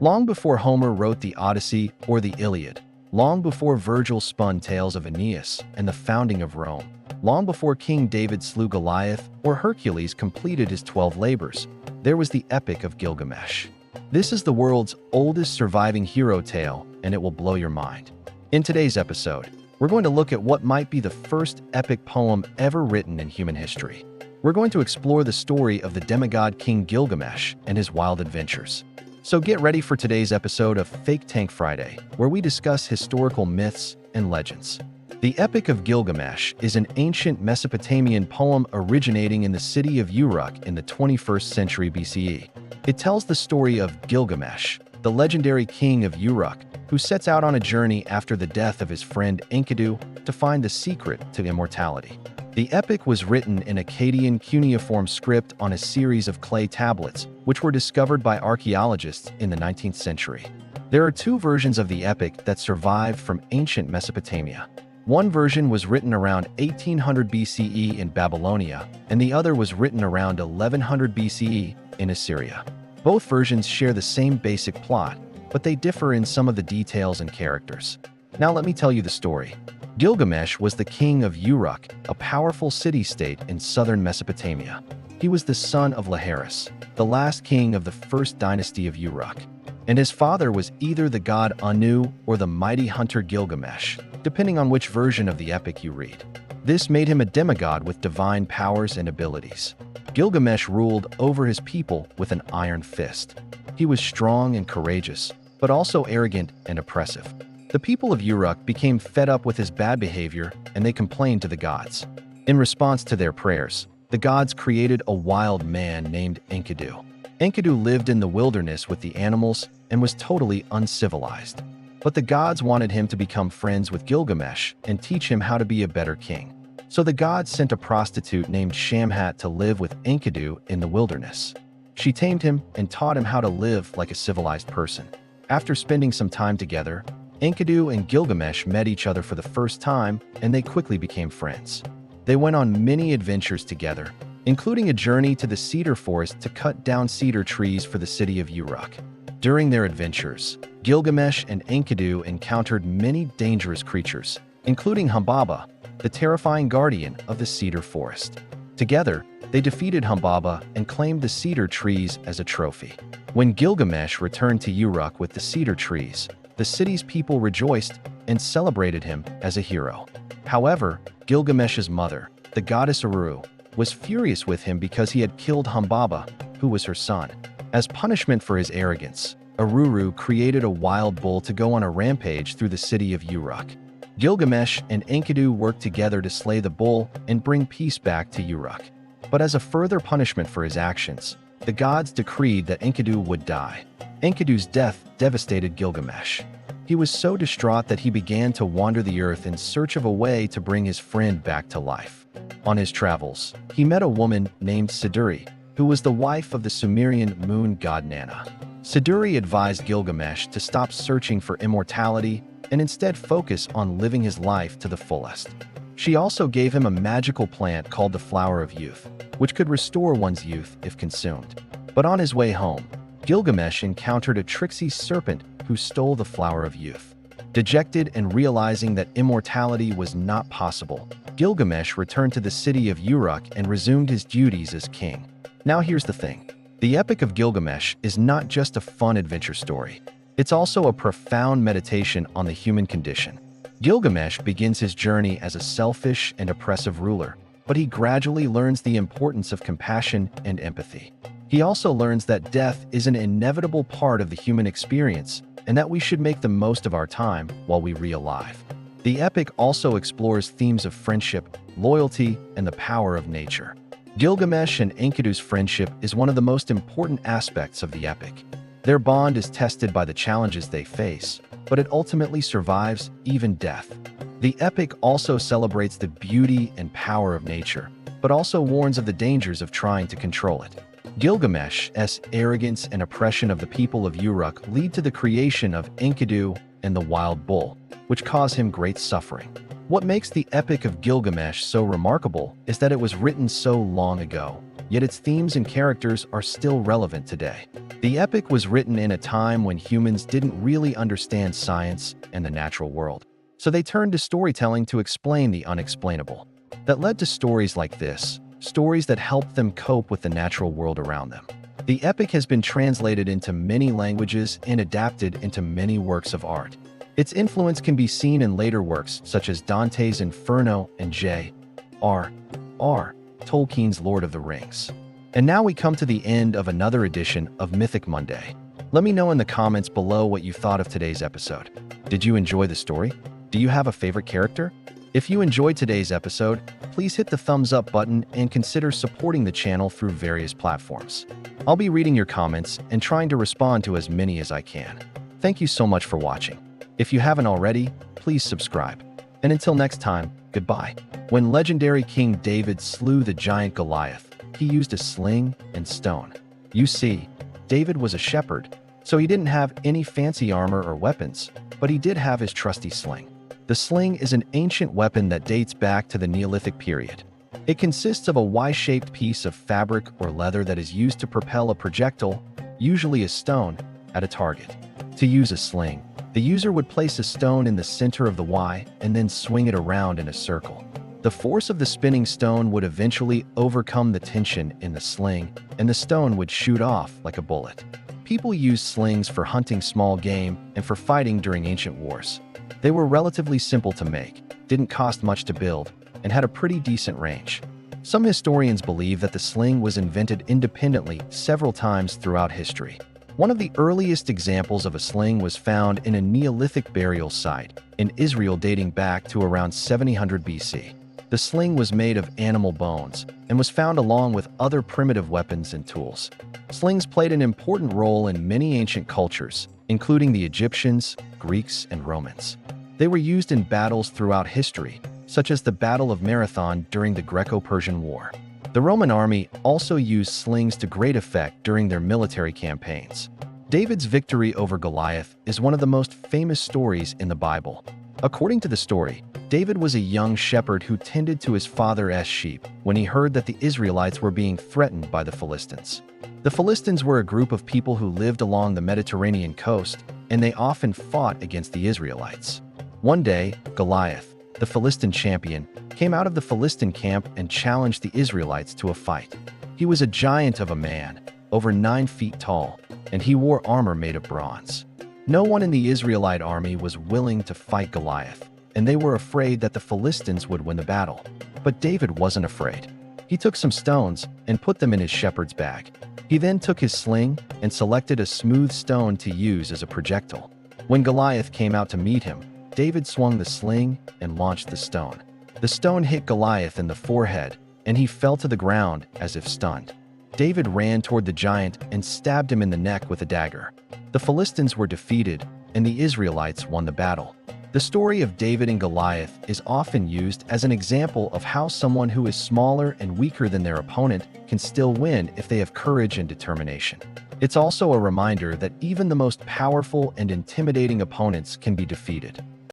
Long before Homer wrote the Odyssey or the Iliad, long before Virgil spun tales of Aeneas and the founding of Rome, long before King David slew Goliath or Hercules completed his 12 labors, there was the Epic of Gilgamesh. This is the world's oldest surviving hero tale, and it will blow your mind. In today's episode, we're going to look at what might be the first epic poem ever written in human history. We're going to explore the story of the demigod King Gilgamesh and his wild adventures. So get ready for today's episode of Fake Tank Friday, where we discuss historical myths and legends. The Epic of Gilgamesh is an ancient Mesopotamian poem originating in the city of Uruk in the 21st century BCE. It tells the story of Gilgamesh, the legendary king of Uruk, who sets out on a journey after the death of his friend Enkidu to find the secret to immortality. The epic was written in Akkadian cuneiform script on a series of clay tablets, which were discovered by archaeologists in the 19th century. There are two versions of the epic that survived from ancient Mesopotamia. One version was written around 1800 BCE in Babylonia, and the other was written around 1100 BCE in Assyria. Both versions share the same basic plot, but they differ in some of the details and characters. Now let me tell you the story. Gilgamesh was the king of Uruk, a powerful city-state in southern Mesopotamia. He was the son of Laharis, the last king of the first dynasty of Uruk, and his father was either the god Anu or the mighty hunter Gilgamesh, depending on which version of the epic you read. This made him a demigod with divine powers and abilities. Gilgamesh ruled over his people with an iron fist. He was strong and courageous, but also arrogant and oppressive. The people of Uruk became fed up with his bad behavior, and they complained to the gods. In response to their prayers, the gods created a wild man named Enkidu. Enkidu lived in the wilderness with the animals and was totally uncivilized. But the gods wanted him to become friends with Gilgamesh and teach him how to be a better king. So the gods sent a prostitute named Shamhat to live with Enkidu in the wilderness. She tamed him and taught him how to live like a civilized person. After spending some time together, Enkidu and Gilgamesh met each other for the first time, and they quickly became friends. They went on many adventures together, including a journey to the cedar forest to cut down cedar trees for the city of Uruk. During their adventures, Gilgamesh and Enkidu encountered many dangerous creatures, including Humbaba, the terrifying guardian of the cedar forest. Together, they defeated Humbaba and claimed the cedar trees as a trophy. When Gilgamesh returned to Uruk with the cedar trees, the city's people rejoiced and celebrated him as a hero. However, Gilgamesh's mother, the goddess Uru, was furious with him because he had killed Humbaba, who was her son. As punishment for his arrogance, Aruru created a wild bull to go on a rampage through the city of Uruk. Gilgamesh and Enkidu worked together to slay the bull and bring peace back to Uruk. But as a further punishment for his actions, the gods decreed that Enkidu would die. Enkidu's death devastated Gilgamesh. He was so distraught that he began to wander the earth in search of a way to bring his friend back to life. On his travels, he met a woman named Siduri, who was the wife of the Sumerian moon god Nana. Siduri advised Gilgamesh to stop searching for immortality and instead focus on living his life to the fullest. She also gave him a magical plant called the Flower of Youth, which could restore one's youth if consumed. But on his way home, Gilgamesh encountered a tricksy serpent who stole the Flower of Youth. Dejected and realizing that immortality was not possible, Gilgamesh returned to the city of Uruk and resumed his duties as king. Now here's the thing. The Epic of Gilgamesh is not just a fun adventure story. It's also a profound meditation on the human condition. Gilgamesh begins his journey as a selfish and oppressive ruler, but he gradually learns the importance of compassion and empathy. He also learns that death is an inevitable part of the human experience and that we should make the most of our time while we are alive. The epic also explores themes of friendship, loyalty, and the power of nature. Gilgamesh and Enkidu's friendship is one of the most important aspects of the epic. Their bond is tested by the challenges they face, but it ultimately survives even death. The epic also celebrates the beauty and power of nature, but also warns of the dangers of trying to control it. Gilgamesh's arrogance and oppression of the people of Uruk lead to the creation of Enkidu and the wild bull, which cause him great suffering. What makes the Epic of Gilgamesh so remarkable is that it was written so long ago, yet its themes and characters are still relevant today. The epic was written in a time when humans didn't really understand science and the natural world, so they turned to storytelling to explain the unexplainable. That led to stories like this, stories that helped them cope with the natural world around them. The epic has been translated into many languages and adapted into many works of art. Its influence can be seen in later works such as Dante's Inferno and J.R.R. Tolkien's Lord of the Rings. And now we come to the end of another edition of Mythic Monday. Let me know in the comments below what you thought of today's episode. Did you enjoy the story? Do you have a favorite character? If you enjoyed today's episode, please hit the thumbs up button and consider supporting the channel through various platforms. I'll be reading your comments and trying to respond to as many as I can. Thank you so much for watching. If you haven't already, please subscribe. And until next time, goodbye. When legendary King David slew the giant Goliath, he used a sling and stone. You see, David was a shepherd, so he didn't have any fancy armor or weapons, but he did have his trusty sling. The sling is an ancient weapon that dates back to the Neolithic period. It consists of a Y-shaped piece of fabric or leather that is used to propel a projectile, usually a stone, at a target. To use a sling, the user would place a stone in the center of the Y and then swing it around in a circle. The force of the spinning stone would eventually overcome the tension in the sling, and the stone would shoot off like a bullet. People used slings for hunting small game and for fighting during ancient wars. They were relatively simple to make, didn't cost much to build, and had a pretty decent range. Some historians believe that the sling was invented independently several times throughout history. One of the earliest examples of a sling was found in a Neolithic burial site in Israel dating back to around 700 BC. The sling was made of animal bones and was found along with other primitive weapons and tools. Slings played an important role in many ancient cultures, including the Egyptians, Greeks, and Romans. They were used in battles throughout history, such as the Battle of Marathon during the Greco-Persian War. The Roman army also used slings to great effect during their military campaigns. David's victory over Goliath is one of the most famous stories in the Bible. According to the story, David was a young shepherd who tended to his father's sheep when he heard that the Israelites were being threatened by the Philistines. The Philistines were a group of people who lived along the Mediterranean coast, and they often fought against the Israelites. One day, Goliath, the Philistine champion, came out of the Philistine camp and challenged the Israelites to a fight. He was a giant of a man, over 9 feet tall, and he wore armor made of bronze. No one in the Israelite army was willing to fight Goliath, and they were afraid that the Philistines would win the battle. But David wasn't afraid. He took some stones and put them in his shepherd's bag. He then took his sling and selected a smooth stone to use as a projectile. When Goliath came out to meet him, David swung the sling and launched the stone. The stone hit Goliath in the forehead, and he fell to the ground as if stunned. David ran toward the giant and stabbed him in the neck with a dagger. The Philistines were defeated, and the Israelites won the battle. The story of David and Goliath is often used as an example of how someone who is smaller and weaker than their opponent can still win if they have courage and determination. It's also a reminder that even the most powerful and intimidating opponents can be defeated.